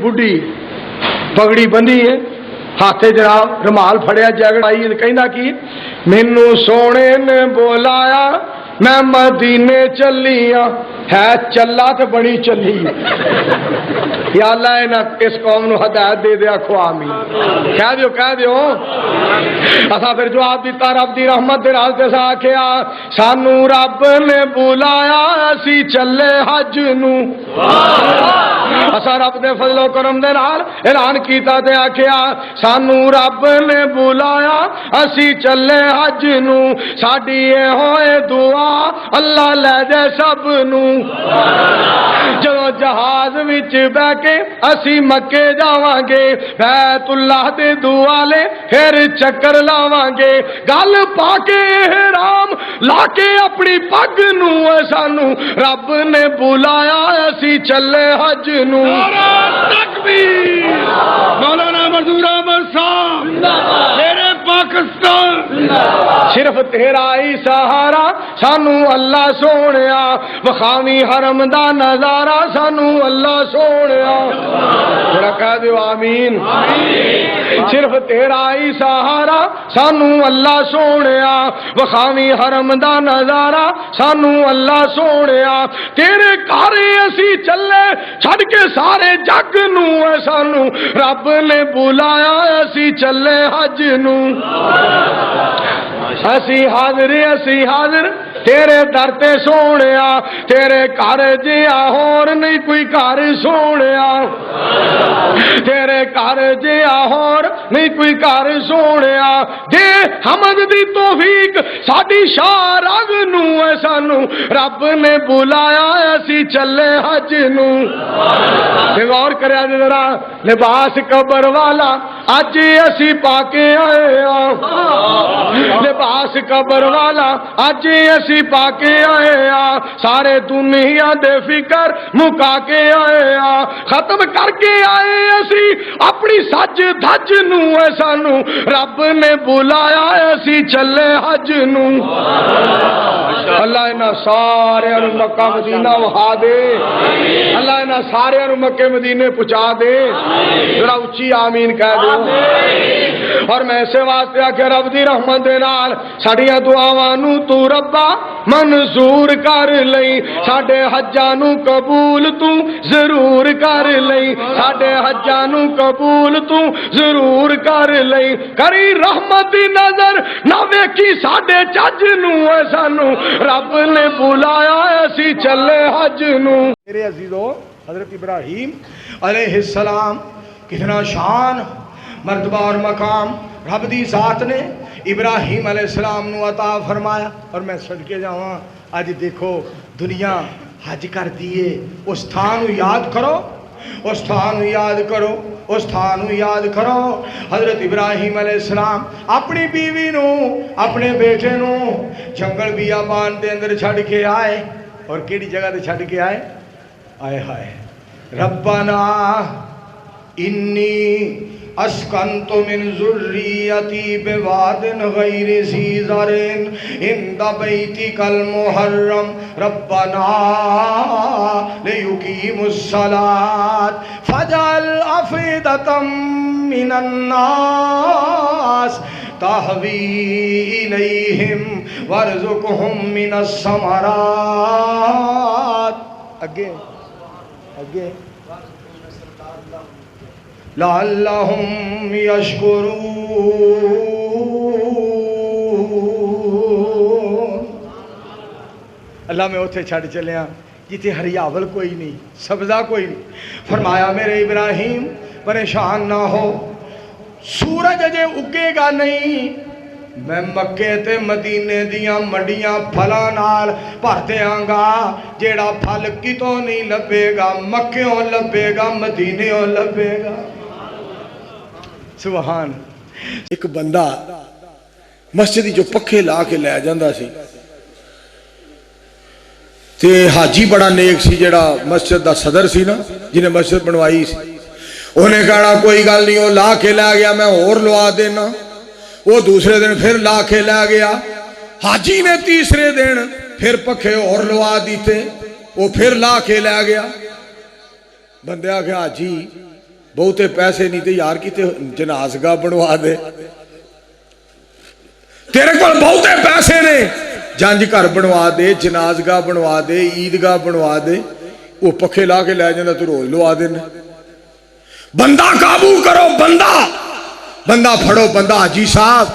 बुढ़ी पगड़ी बंधी है, हाथे जनाब रुमाल फड़िया, जैकेट आई, कहना की मैनू सोने ने बुलाया मैं मदीने चली हाँ, है चला तो बड़ी चली। या अल्लाह ना इस कौम नूं हदायत दे दे, आखो आमीन। कह दियो असा फिर जवाब दिता रब दी रहमत दे नाल ते आखिया सानू रब ने बुलाया असी चले हज नूं। असा रब दे फजलो करम दे नाल ऐलान कीता ते आखिया सानू रब ने बुलाया असी चले हज नूं। साडी होए दुआ अल्लाह लै जाए सब नूं। जदों जहाज विच बह के असी मक्के जावांगे, बैतुल्लाह दे दुआले फिर चक्कर लावांगे, गल पाके राम लाके अपनी पग नूं सानू रब ने बुलाया असी चले हज नूं। तकबीर मौलाना मजदूर अहमद साहब तेरे पाकिस्तान। सिर्फ तेरा ही सहारा सानू अल्लाह सोनिया, वखावी हरम दा नजारा सानू अल्लाह सोनिया। थोड़ा कह दो आमीन। सिर्फ तेरा ही सहारा सानू अल्लाह सोनिया, वखावी हरम दा नजारा सानू अल्लाह सोनिया। तेरे घर असी चले छड़ के सारे जग नू सानू रब ने बुलाया असी चले हज नू। असी हाजिर तेरे दर ते सोनिया, तेरे घर जिया होर नहीं कोई घर सोनिया, तेरे घर जिया होर नहीं कोई घर सोनिया। दे हमद दी तौफीक साडी शाह रग नू सानू रब ने बुलाया असी चले हज नू। गौर करया जरा लिबास कबर वाला अज असी पाके आए आ, लिबास कबर वाला अज असी पाके आए आ। सारे दुनिया दे फिकर मुका के आए आ, खत्म करके आए असी अपनी सज धज नू सानू रब ने बुलाया असी चले हज नू। अल्लाह इन्हां सारियां नूं मक्का मदीना वहा दे, अल्लाह इन्हां सारियां नूं मक्के मदीने पहुंचा दे। जरा उच्ची आमीन कह दो। और मैं इसे वास्ते आखे रब दी रहमत दे नाल साडियां दुआवां नूं तू रब्बा मंजूर कर लई, साडे हज्जां नूं कबूल तू जरूर कर लई, साडे हज्जां नूं कबूल तू जरूर कर लई। करी रहमत दी नजर ना वेखी साडे चज नूं सानू रब ने बुलाया असी चले हज नूं। मेरे अजीजों हजरत इब्राहीम अलैहिस्सलाम कितना शान मर्तबा और मकाम रब दी जात ने इब्राहीम अलैहिस्सलाम नू अता फरमाया। और मैं सदके जावां अज देखो दुनिया हज कर दिए, उस स्थान याद करो, उस स्थान याद करो, उस स्थान याद करो। हजरत इब्राहीम अलैहिस्सलाम अपनी बीवी नू अपने बेटे नू जंगल बियाबान दे अंदर छड़ के आए। और केड़ी जगह ते छड़ के आए? आए हाय रब्बना इन्नी अस्कंतु मिन ज़ुर्रियती बिवादिन गैरि ज़ी ज़रिन इंदा बैतिकल मुहर्रम रब्बना लियुकीमुस्सलात फजअल अफ़ीदतम मिनन नास तहवी इलैहिम वरज़ुक़हुम मिनस समरात। आगे लअल्लहुम यशकुरून। अल्लाह मैं उथे छड़ चलिया जिथे हरियावल कोई नहीं, सब्जा कोई नहीं। फरमाया मेरे इब्राहीम परेशान ना हो, सूरज अजे उगेगा नहीं, मैं मक्के ते मदीने दियां मंडियां फलां नाल भर देंगा। जेड़ा फल कितों नहीं लभेगा मक्क्यों लभेगा, मदीनेों लभेगा। सुभान। एक बंदा मस्जिद जो पखे ला के लै जांदा सी ते हाजी बड़ा नेक सी, जेड़ा मस्जिद दा सदर सी ना, जिन्हें मस्जिद बनवाई सी, उन्हें कहना कोई गल नहीं, वो ला के लै गया मैं होर लवा देना। वो दूसरे दिन फिर ला के लै गया। हाजी ने तीसरे दिन फिर पखे और लवा दीते, वो फिर ला के लै गया। बंदे आखे हाजी ਬਹੁਤੇ ਪੈਸੇ ਨਹੀਂ ਤੇ ਯਾਰ ਕਿਤੇ ਜਨਾਜ਼ਗਾ ਬਣਵਾ ਦੇ। ਤੇਰੇ ਕੋਲ ਬਹੁਤੇ ਪੈਸੇ ਨੇ, ਜੰਜ ਘਰ ਬਣਵਾ ਦੇ, ਜਨਾਜ਼ਗਾ ਬਣਵਾ ਦੇ, ਈਦਗਾਹ ਬਣਵਾ ਦੇ। ਉਹ ਪੱਖੇ ਲਾ ਕੇ ਲੈ ਜਾਂਦਾ, ਤੂੰ ਰੋਜ਼ ਲਵਾ ਦੇਣਾ। ਬੰਦਾ ਕਾਬੂ ਕਰੋ, ਬੰਦਾ ਫੜੋ। ਬੰਦਾ ਹਾਜੀ ਸਾਹਿਬ,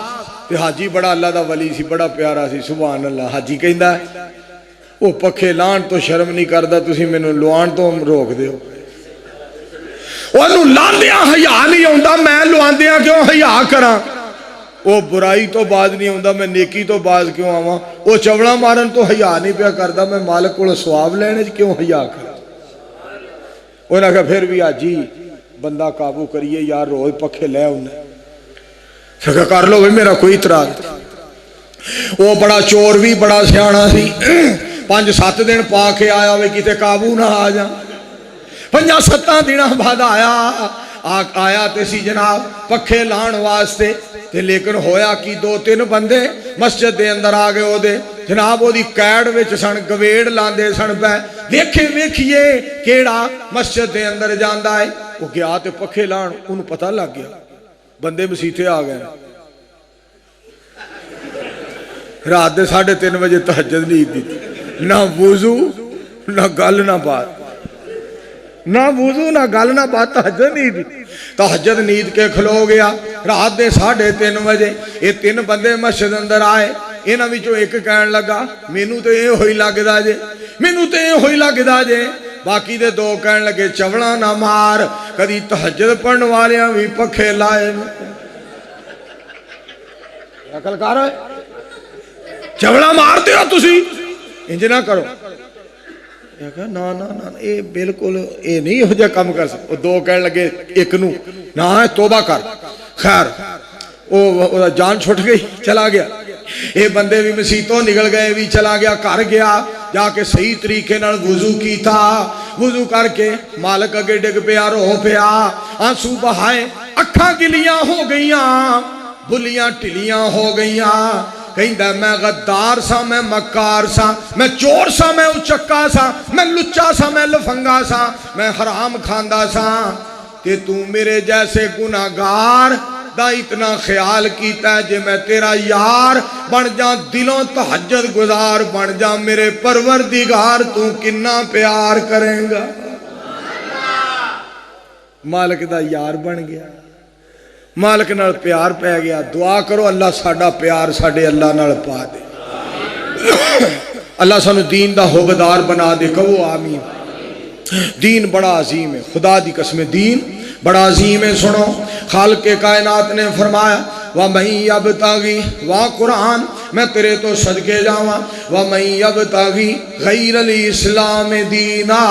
ਤੇ ਹਾਜੀ ਬੜਾ ਅੱਲਾ ਦਾ ਵਲੀ ਸੀ, ਬੜਾ ਪਿਆਰਾ ਸੀ, ਸੁਭਾਨ ਅੱਲਾ। ਹਾਜੀ ਕਹਿੰਦਾ ਉਹ ਪੱਖੇ ਲਾਣ ਤੋਂ ਸ਼ਰਮ ਨਹੀਂ ਕਰਦਾ, ਤੁਸੀਂ ਮੈਨੂੰ ਲਵਾਉਣ ਤੋਂ ਰੋਕ ਦਿਓ। ਉਹਨੂੰ ਲਾਂਦਿਆਂ ਹਯਾ ਨਹੀਂ ਆਉਂਦਾ, ਮੈਂ ਲਵਾਂਦਿਆਂ ਕਿਉਂ ਹਯਾ ਕਰਾਂ। ਉਹ ਬੁਰਾਈ ਤੋਂ ਬਾਜ਼ ਨਹੀਂ ਆਉਂਦਾ, ਮੈਂ ਨੇਕੀ ਤੋਂ ਬਾਜ਼ ਕਿਉਂ ਆਵਾਂ। ਉਹ ਚਵਲਾ ਮਾਰਨ ਤੋਂ ਹਯਾ ਨਹੀਂ ਪਿਆ ਕਰਦਾ, ਮੈਂ ਮਾਲਕ ਕੋਲ ਸਵਾਬ ਲੈਣੇ 'ਚ ਕਿਉਂ ਹਯਾ ਕਰਾਂ। ਉਹਨਾਂ ਕਹਾ ਫਿਰ ਵੀ ਹਾਜੀ ਬੰਦਾ ਕਾਬੂ ਕਰੀਏ ਯਾਰ, ਰੋਜ਼ ਪੱਖੇ ਲੈ ਆਉਣਾ। ਸਗਾ ਕਰ ਲੋ ਵੀ ਮੇਰਾ ਕੋਈ ਇਤਰਾਜ਼। ਉਹ ਬੜਾ ਚੋਰ ਵੀ ਬੜਾ ਸਿਆਣਾ ਸੀ, 5-7 ਦਿਨ ਪਾ ਕੇ ਆਇਆ ਵੇ ਕਿਤੇ ਕਾਬੂ ਨਾ ਆ ਜਾ। 5-7 ਦਿਨਾਂ ਬਾਅਦ ਆਇਆ ਤੇ ਸੀ ਜਨਾਬ ਪੱਖੇ ਲਾਣ ਵਾਸਤੇ। ਤੇ ਲੇਕਿਨ ਹੋਇਆ ਕਿ 2-3 ਬੰਦੇ ਮਸਜਿਦ ਦੇ ਅੰਦਰ ਆ ਗਏ। ਉਹਦੇ ਜਨਾਬ ਉਹਦੀ ਕੈੜ ਵਿੱਚ ਸਣ, ਗਵੇੜ ਲਾਂਦੇ ਸਣ ਪੈ। ਵੇਖੀਏ ਕਿਹੜਾ ਮਸਜਿਦ ਦੇ ਅੰਦਰ ਜਾਂਦਾ ਹੈ। ਉਹ ਗਿਆ ਤੇ ਪੱਖੇ ਲਾਣ, ਉਹਨੂੰ ਪਤਾ ਲੱਗ ਗਿਆ ਬੰਦੇ ਮਸੀਤੇ ਆ ਗਏ। ਰਾਤ ਦੇ 3:30 ਵਜੇ ਤਹੱਜਦ ਨਹੀਂ ਕੀਤੀ, ਨਾ ਵੁਜ਼ੂ ਨਾ ਗੱਲ ਨਾ ਬਾਤ, ना वुजू ना गल ना बात, तहज्जुद नींद के खलो गया। रात के 3:30 बजे ये 3 बंदे मस्जिद अंदर आए। इन्हां विचों एक कहन लगा मैनू तो ये होई लगदा जे, मैनू तो ये होई लगदा जे। बाकी दे 2 कहन लगे चवला ना मार, कदी तहज्जुद पढ़न वालियां भी पखे लाए। अकल कर, चवला मारते हो तुसी, इंज ना करो। ना ना ना ये बिल्कुल ये नहीं हो जा काम कर सकते। 2 कहन लगे एक नू ना तोबा कर। खैर वो जान छुट गई, चला गया। ये बंदे भी मसीतों निकल गए, भी चला गया, घर गया, जाके सही तरीके नाल वुजू कीता। वुजू करके मालक अगे डिग पिया, रो पिया, आंसू बहाए, अखां गिलियां हो गईयां, बुलियां ढिलियां हो गईयां। कहता मैं गद्दार सा, मैं मक्कार सा, मैं चोर सा, मैं उचक्का सा, मैं लुच्चा सा, मैं लफंगा सा, मैं हराम खांदा सा। ते तू मेरे जैसे गुनाहगार दा इतना ख्याल कीता है, जे मैं तेरा यार बन जा, दिलों तहज्जुद गुजार बन जा, मेरे परवरदिगार तू किन्ना प्यार करेगा। मालिक दा यार बन गया, मालिक नाल प्यार पै गया। दुआ करो अल्लाह साडा प्यार साडे अल्लाह नाल पा दे, अल्लाह सानू दीन दा होबदार बना दे। कहो आमीन। दीन बड़ा अजीम है, खुदा दी कसम दीन बड़ा अजीम है। सुनो खालिक के कायनात ने फरमाया व मई यबतगी, वाह कुरान मैं तेरे तो सदके जावा, व मई यबतगी गैरल इस्लाम दीना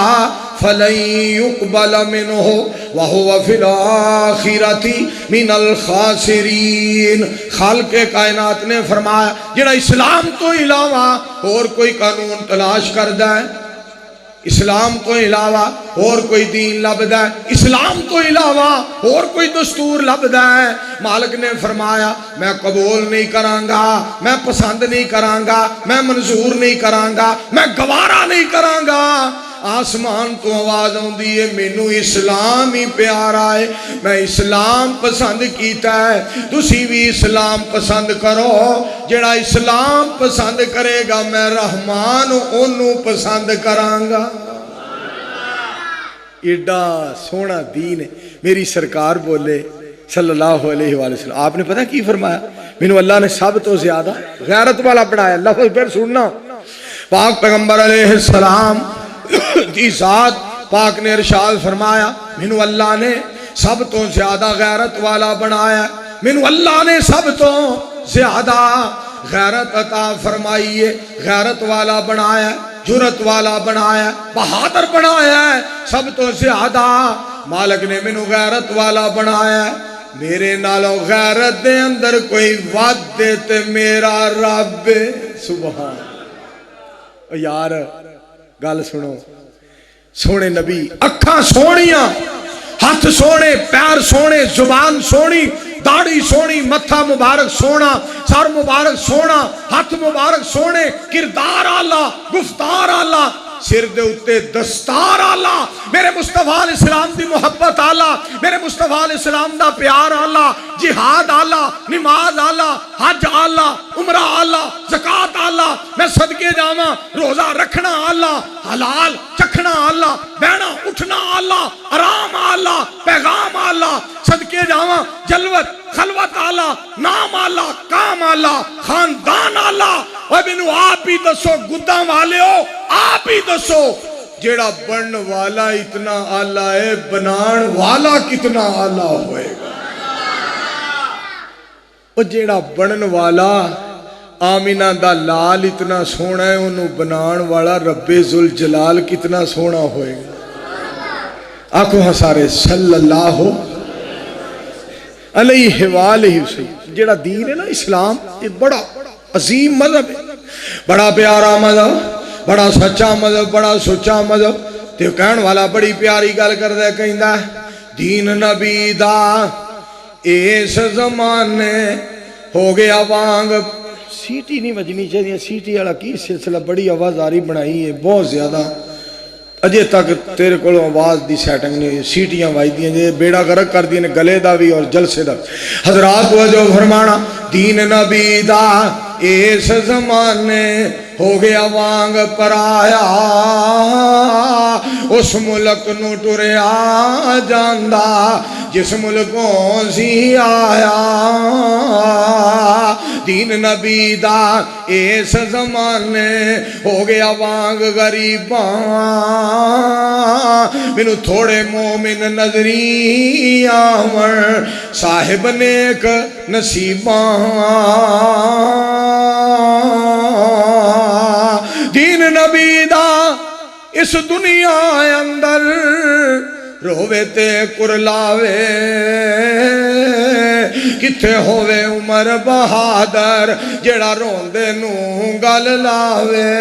फलन युक़बल मिन्हु व हुव फिल आखिरति मिनल खासिरीन। खालिक के कायनात ने फरमाया जिहड़ा इस्लाम तो इलावा और कोई कानून तलाश करदा है, इस्लाम तो इलावा और कोई दीन लभदा है, इस्लाम तो इलावा और कोई दस्तूर लभदा है, मालिक ने फरमाया मैं कबूल नहीं करांगा, मैं पसंद नहीं करांगा, मैं मंजूर नहीं करांगा, मैं गवारा नहीं करांगा। आसमान तो आवाज आउंदी है मैनू इस्लाम ही प्यारा है, मैं इस्लाम पसंद कीता है, तुसी भी इस्लाम पसंद करो। जेड़ा इस्लाम पसंद करेगा मैं रहमान ओनू पसंद करांगा। एडा सोहना दीन है। मेरी सरकार बोले सल्लल्लाहु अलैहि वसल्लम, आपने पता की फरमाया, मैनू अल्लाह ने सब तो ज्यादा गैरत वाला बनाया। लफ्ज़ फिर सुनना, पाक पैगंबर अलैहिस्सलाम की जात पाक ने इरशाद फरमाया मैनू अल्लाह ने सब तो ज्यादा गैरत वाला बनाया, मैनू अल्लाह ने सब तो ज्यादा गैरत अता फरमाई है, गैरत वाला बनाया, जुरत वाला बनाया, बहादुर बनाया है, सब तो ज्यादा मालिक ने मैनू गैरत वाला बनाया। मेरे नालों गैरत दे अंदर कोई वादे ते मेरा रब। सुभान यार गल सुनो, सोने नबी अखा सोनिया, हाथ सोने, पैर सोने, जुबान सोनी, दाढ़ी सोनी, मत्था मुबारक सोना, सर मुबारक सोना, हाथ मुबारक सोने, किरदार आला, गुफ्तार आला, سر دے اتے دستار آلہ، میرے مصطفیٰ علیہ السلام دی محبت آلہ، میرے مصطفیٰ علیہ السلام دا پیار آلہ، جہاد آلہ، نماز آلہ، حج آلہ، عمرہ آلہ، زکاة آلہ، میں صدقے جاواں، روزہ رکھنا آلہ، حلال چکھنا آلہ، بینا اٹھنا آلہ، آرام آلہ، پیغام آلہ، صدقے جاواں، جلوت خلوت آلہ، نام آلہ، کام آلہ، خاندان آلہ۔ اور مینوں آپ ہی دسو گداں والے ہو، آپ ہی دسو جیڑا بنن والا اتنا آلہ ہے، بنان والا کتنا آلہ ہوئے گا؟ اور جیڑا بنن والا آمینہ دا لال اتنا سونا ہے، انہوں بنان والا رب ذوالجلال کتنا سونا ہوئے گا؟ آنکھوں ہاں سارے صلی اللہ علیہ وآلہ وسلم۔ جیڑا دین ہے نا اسلام، یہ بڑا عظیم مذہب ہے، بڑا پیارا مذہب، بڑا سچا مذہب، بڑا سچا مذہب۔ تے کہن والا بڑی پیاری گل کردہ ہے، کہندہ ہے دین نبی دا اس زمانے ہو گیا وانگ۔ سیٹی نہیں بجنی چاہیے، سیٹی والا کی سلسلہ بڑی آوازاری بنائی ہے بہت زیادہ، اجے تک تیرے کو آواز دی سیٹنگ نہیں ہوئی، سیٹیاں وائی دیاں جے بیڑا غرق کر دیاں گلے دا بھی اور جلسے دا۔ حضرات وجہ فرمانا دین نبی دا اس زمانے ہو گیا وانگ پرایا، اس ملک نو ٹریا جاندہ جس ملکوں سی آیا۔ دین نبی دا اس زمانے ہو گیا وانگ غریباں، مینوں تھوڑے مومن نظری آمن صاحب نیک نصیباں۔ دین نبی دا اس دنیا اندر روے تے کرلاوے، کتھے ہووے عمر بہادر جیڑا روندے نوں گل لاوے۔